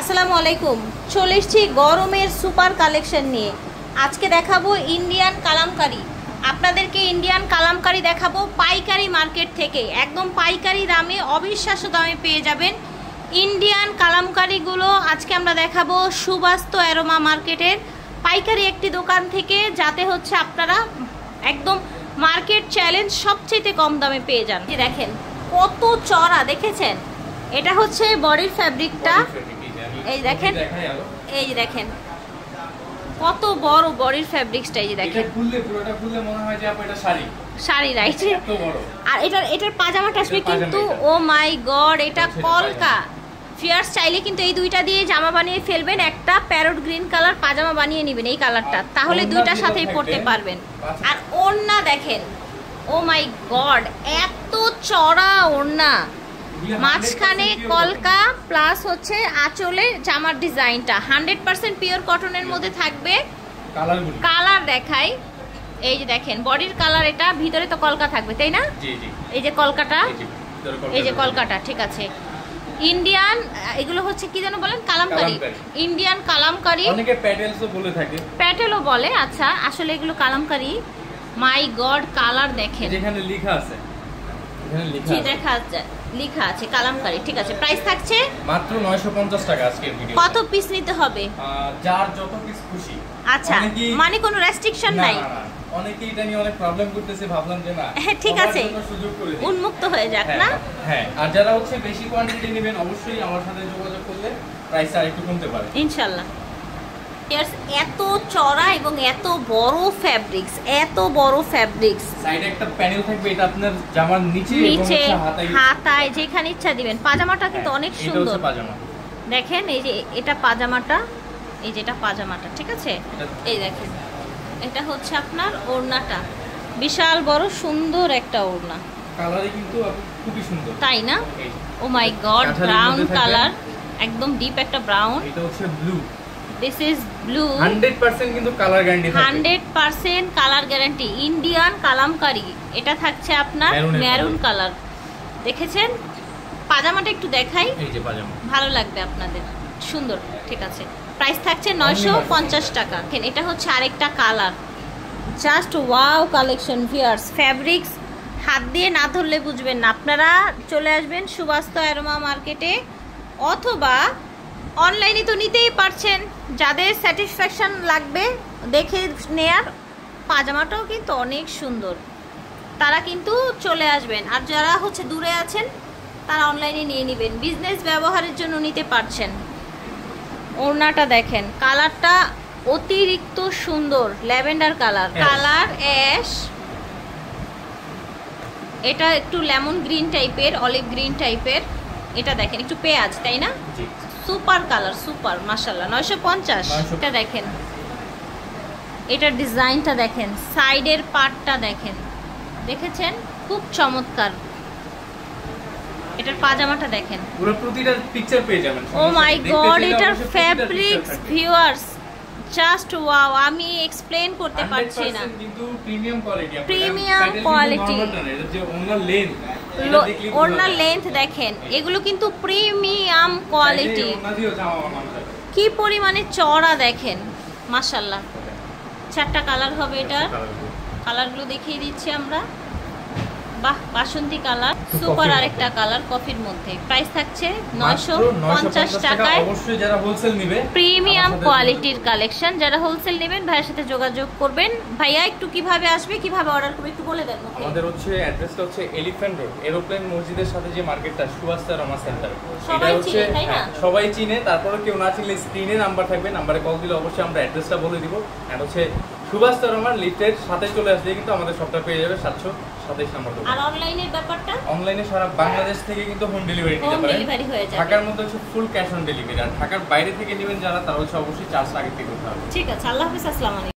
আসসালামু আলাইকুম। চলে এসেছি গরমের সুপার কালেকশন নিয়ে। আজকে দেখাবো ইন্ডিয়ান কালামকারী। আপনাদেরকে ইন্ডিয়ান কালামকারী দেখাবো পাইকারি মার্কেট থেকে, একদম পাইকারি দামে, অবিশ্বাস্য দামে পেয়ে যাবেন ইন্ডিয়ান কালামকারীগুলো। আজকে আমরা দেখাবো সুবাস্ত অ্যারোমা মার্কেটের পাইকারি একটি দোকান থেকে, যাতে হচ্ছে আপনারা একদম মার্কেট চ্যালেঞ্জ সবচেয়ে কম দামে পেয়ে যান। দেখেন কত চড়া, দেখেছেন? এটা হচ্ছে বডির ফ্যাব্রিকটা, এই দেখেন, এই যে দেখেন কত বড় বডির ফ্যাব্রিক্সটা, এই যে দেখেন পুরোটা খুললে মনে হয় যে আপু এটা শাড়ি শাড়ি, রাইট? এত বড়। আর এটার পাজামাটা আসবে কিন্তু, ও মাই গড, এটা কলকা। ফিয়ার্স চাইলে কিন্তু এই দুইটা দিয়ে জামা বানিয়ে ফেলবেন, একটা প্যারট গ্রিন কালার পাজামা বানিয়ে নেবেন এই কালারটা, তাহলে দুইটার সাথেই পরতে পারবেন। আর ওড়না দেখেন, ও মাই গড, এত চড়া ওড়না, মাঝখানে কলকা প্লাস হচ্ছে আঁচলে জামার ডিজাইনটা 100% পিওর কটনের মধ্যে থাকবে। কালার দেখাই, এই যে দেখেন বডির কালার, এটা ভিতরে তো কলকা থাকবে, তাই না? এই যে কলকাটা, এই যে কলকাটা, ঠিক আছে। ইন্ডিয়ান, এগুলো হচ্ছে কি যেন বলেন, কালামকারী, ইন্ডিয়ান কালামকারী, অনেকে প্যাটেলসও বলে থাকে, প্যাটেলও বলে। আচ্ছা, আসলে এগুলো কালামকারী। মাই গড, কালার দেখেন, যেখানে লেখা আছে, এখানে লেখা আছে, দেখা যাচ্ছে লেখা আছে কালামকারী, ঠিক আছে। প্রাইস থাকছে মাত্র 950 টাকা আজকের ভিডিও। কত পিস নিতে হবে? যার যত পিস খুশি। আচ্ছা, মানে কোনো রেস্ট্রিকশন নাই? অনেকে এটা নিয়ে অনেক প্রবলেম করতেছে, ভাবলাম যে না, হ্যাঁ ঠিক আছে, সুযোগ করে দিই, উন্মুক্ত হয়ে যাক না। হ্যাঁ, আর যারা হচ্ছে বেশি কোয়ান্টিটি নেবেন অবশ্যই আমার সাথে যোগাযোগ করলে প্রাইস আরেকটু কমতে পারে ইনশাআল্লাহ। এত চড়া এবং এত বড় ফ্যাব্রিক্স, এত বড় ফ্যাব্রিক্স, সাইডে একটা প্যানেল থাকবে, এটা আপনার জামার নিচে এবং হাতায় যেখানে ইচ্ছা দিবেন। পাজামাটা কিন্তু অনেক সুন্দর, পাজামা দেখেন, এই যে এটা পাজামাটা, এই যে এটা পাজামাটা, ঠিক আছে। এই দেখেন, এটা হচ্ছে আপনার ওড়নাটা, বিশাল বড় সুন্দর একটা ওড়না, কালারই কিন্তু খুবই সুন্দর, তাই না? ও মাই গড, ব্রাউন কালার, একদম ডিপ একটা ব্রাউন। এটা হচ্ছে ব্লু, দিস ইজ ব্লু, 100% কিন্তু কালার গ্যারান্টি থাকবে, 100% কালার গ্যারান্টি। ইন্ডিয়ান কালামকারী, এটা থাকছে আপনার মেরুন কালার, দেখেছেন? পাজামাটা একটু দেখাই, এই যে পাজামা, ভালো লাগবে আপনাদের, সুন্দর, ঠিক আছে। প্রাইস থাকছে 950 টাকা। এটা হচ্ছে আরেকটা colour, just wow collection viewers. Fabrics হাত দিয়ে না ধরলে বুঝবেন না। আপনারা চলে আসবেন সুবাস্ত অ্যারোমা মার্কেটে, অথবা অনলাইনে তো নিতেই পারছেন। যাদের স্যাটিসফ্যাকশন লাগবে দেখে নেয়ার, পাজামাটাও কিন্তু অনেক সুন্দর, তারা কিন্তু চলে আসবেন। আর যারা হচ্ছে দূরে আছেন তারা অনলাইনে নিয়ে নেবেন, বিজনেস ব্যবহারের জন্য নিতে পারছেন। ওড়নাটা দেখেন, কালারটা অতিরিক্ত সুন্দর, ল্যাভেন্ডার কালার, কালার অ্যাশ, এটা একটু লেমন গ্রিন টাইপের, অলিভ গ্রিন টাইপের। এটা দেখেন একটু পেঁয়াজ, তাই না? সুপার কালার, সুপার, মাশাআল্লাহ। 950। এটা দেখেন, এটার ডিজাইনটা দেখেন, সাইডের পার্টটা দেখেন, দেখেছেন? খুব চমৎকার। এটার পাজামাটা দেখেন, পুরো প্রতিটা পিকচার পেয়ে যাবেন। ও মাই গড, এটার ফ্যাব্রিক্স ভিউয়ার্স জাস্ট ওয়াও, আমি এক্সপ্লেইন করতে পারছি না। কিন্তু প্রিমিয়াম কোয়ালিটি, প্রিমিয়াম কোয়ালিটি। এটা যে ওনার লেন্থ, ওনার লেন্থ দেখেন, এগুলো কিন্তু প্রিমিয়াম কোয়ালিটি। কি পরিমাণে চড়া দেখেন, মাশাআল্লাহ। 4টা কালার হবে এটার, কালারগুলো দেখিয়ে দিচ্ছি আমরা। বাহ, বাসন্তী কালার, সুপার আরেকটা কালার কফির মধ্যে। প্রাইস থাকছে 950 টাকায়। অবশ্যই যারা হোলসেল নেবে, প্রিমিয়াম কোয়ালিটির কালেকশন, যারা হোলসেল নেবেন ভাইয়ের সাথে যোগাযোগ করবেন। ভাইয়া একটু কিভাবে আসবে, কিভাবে অর্ডার করবে একটু বলে দেন। আমাদের হচ্ছে অ্যাড্রেসটা হচ্ছে এলিফ্যান্ট রোড, এরোপ্লেন মসজিদের সাথে যে মার্কেটটা, সুবাস্ত অ্যারোমা সেন্টার। সবাই চিনে, তাই না? সবাই চিনে। তারপরে কেউ না চিনলে স্ক্রিনে নাম্বার থাকবে, নাম্বারে কল দিলে অবশ্যই আমরা অ্যাড্রেসটা বলে দিব। আর হচ্ছে সুবাস্ত অ্যারোমার লিফটের সাথে চলে আসলে কিন্তু আমাদের সবটা পেয়ে যাবে 727 নম্বর। আর অনলাইনের ব্যাপারটা, অনলাইনে সারা বাংলাদেশ থেকে কিন্তু হোম ডেলিভারি নিতে পারেন। ঢাকার মধ্যে হচ্ছে ফুল ক্যাশ অন ডেলিভারি, আর ঢাকার বাইরে থেকে নেবেন যারা, তারা হচ্ছে অবশ্যই চার্জ আগে পে করতে হবে। ঠিক আছে, আল্লাহ হাফেজ, আসসালামু আলাইকুম।